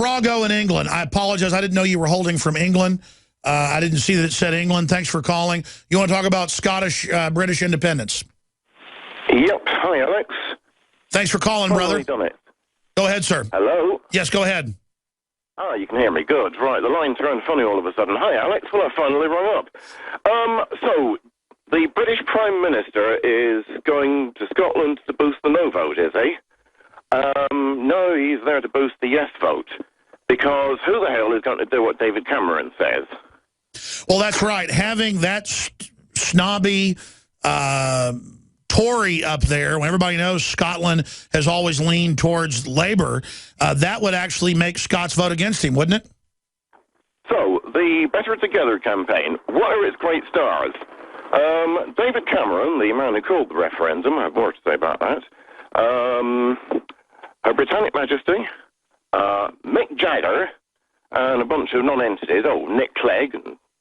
Prago in England. I apologize. I didn't know you were holding from England. I didn't see that it said England. Thanks for calling. You want to talk about Scottish, British independence? Yep. Hi, Alex. Thanks for calling, brother. Done it. Go ahead, sir. Hello? Yes, go ahead. Ah, you can hear me. Good. Right, the line turned funny all of a sudden. Hi, Alex. Well, I finally rung up. So, the British Prime Minister is going to Scotland to boost the no vote, is he? No, he's there to boost the yes vote. Because who the hell is going to do what David Cameron says? Well, that's right. Having that snobby Tory up there, when everybody knows Scotland has always leaned towards Labour, that would actually make Scots vote against him, wouldn't it? So, the Better Together campaign, what are its great stars? David Cameron, the man who called the referendum, I have more to say about that. Her Britannic Majesty, Mick Jagger, and a bunch of non-entities. Oh, Nick Clegg.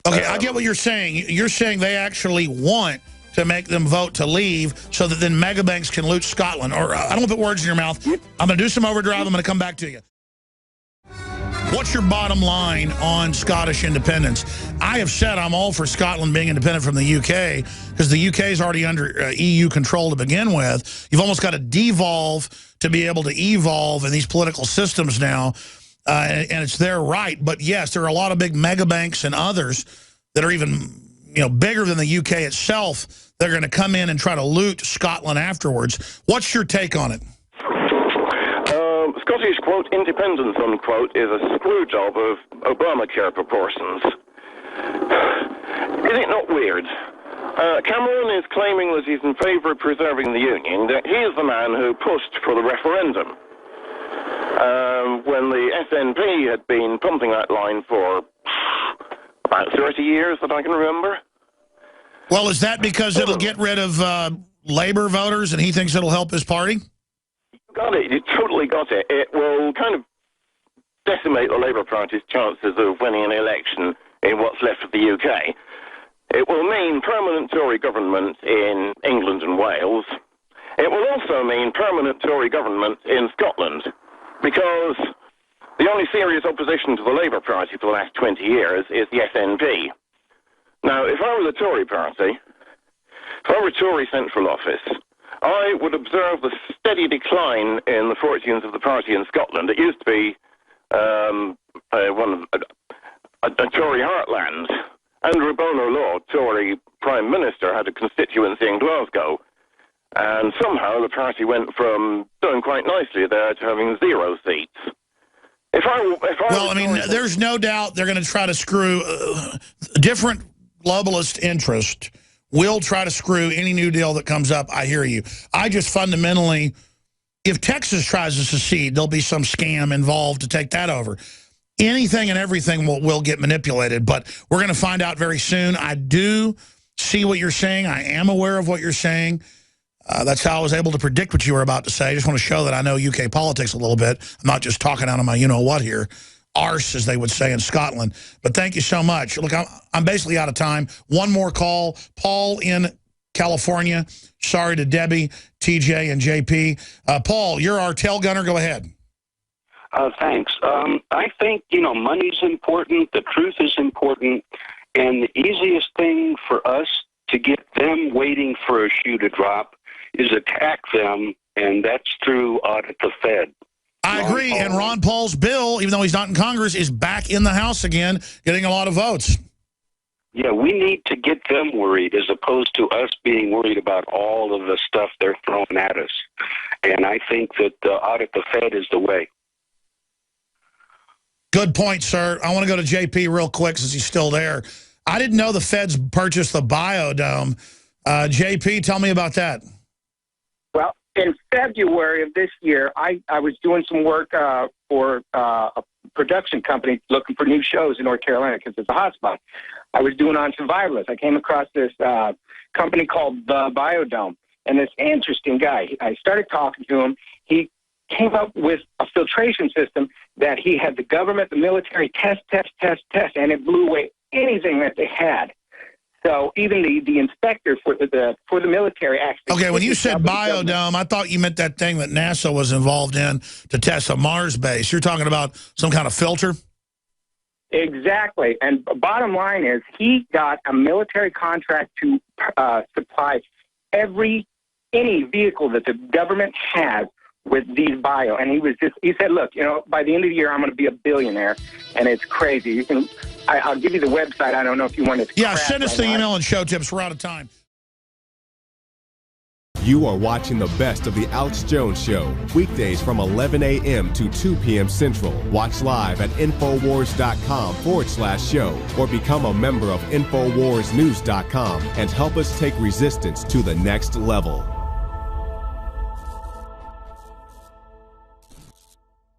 Okay, I get what you're saying. You're saying they actually want to make them vote to leave so that then megabanks can loot Scotland. Or I don't want to put words in your mouth. I'm going to do some overdrive. I'm going to come back to you. What's your bottom line on Scottish independence? I have said I'm all for Scotland being independent from the UK because the UK is already under EU control to begin with. You've almost got to devolve to be able to evolve in these political systems now, and it's their right. But yes, there are a lot of big mega banks and others that are even bigger than the UK itself. They're going to come in and try to loot Scotland afterwards. What's your take on it? Scottish, quote, independence, unquote, is a screw job of Obamacare proportions. Is it not weird? Cameron is claiming that he's in favour of preserving the Union, that he is the man who pushed for the referendum. When the SNP had been pumping that line for about 30 years that I can remember. Well, is that because it'll get rid of Labour voters and he thinks it'll help his party? Got it. You totally got it. It will kind of decimate the Labour Party's chances of winning an election in what's left of the UK. It will mean permanent Tory government in England and Wales. It will also mean permanent Tory government in Scotland, because the only serious opposition to the Labour Party for the last 20 years is the SNP. Now, if I were the Tory party, if I were Tory central office, I would observe the steady decline in the fortunes of the party in Scotland. It used to be a Tory heartland. Andrew Bonar-Law, Tory Prime Minister, had a constituency in Glasgow. And somehow the party went from doing quite nicely there to having 0 seats. There's no doubt they're going to try to screw different globalist interest will try to screw any new deal that comes up. I hear you. I just fundamentally, if Texas tries to secede, there'll be some scam involved to take that over. Anything and everything will get manipulated, but we're going to find out very soon. I do see what you're saying. I am aware of what you're saying. That's how I was able to predict what you were about to say. I just want to show that I know UK politics a little bit. I'm not just talking out of my you-know-what here. Arse, as they would say in Scotland. But thank you so much. Look, I'm basically out of time. One more call. Paul in California. Sorry to Debbie, TJ, and JP. Paul, you're our tail gunner. Go ahead. Thanks. I think, money's important. The truth is important. And the easiest thing for us to get them waiting for a shoe to drop is attack them, and that's through audit the Fed. I agree, and Ron Paul's bill, even though he's not in Congress, is back in the House again, getting a lot of votes. Yeah, we need to get them worried as opposed to us being worried about all of the stuff they're throwing at us. And I think that audit the Fed is the way. Good point, sir. I want to go to JP real quick since he's still there. I didn't know the Feds purchased the Biodome. JP, tell me about that. Well, in February of this year, I was doing some work for a production company looking for new shows in North Carolina because it's a hotspot. I was doing on survivalists. I came across this company called the Biodome, and this interesting guy. I started talking to him. He came up with a filtration system that he had the government, the military test, and it blew away anything that they had. So even the inspector for the military military actually. Okay, when you said biodome, I thought you meant that thing that NASA was involved in to test a Mars base. You're talking about some kind of filter? Exactly. And bottom line is he got a military contract to supply any vehicle that the government has with these bio. And he said, look, by the end of the year, I'm going to be a billionaire. And it's crazy. I'll give you the website. I don't know if you want to. Yeah, send us the email and show tips. We're out of time. You are watching the best of the Alex Jones Show, weekdays from 11 a.m. to 2 p.m. Central. Watch live at Infowars.com/show or become a member of InfoWarsNews.com and help us take resistance to the next level.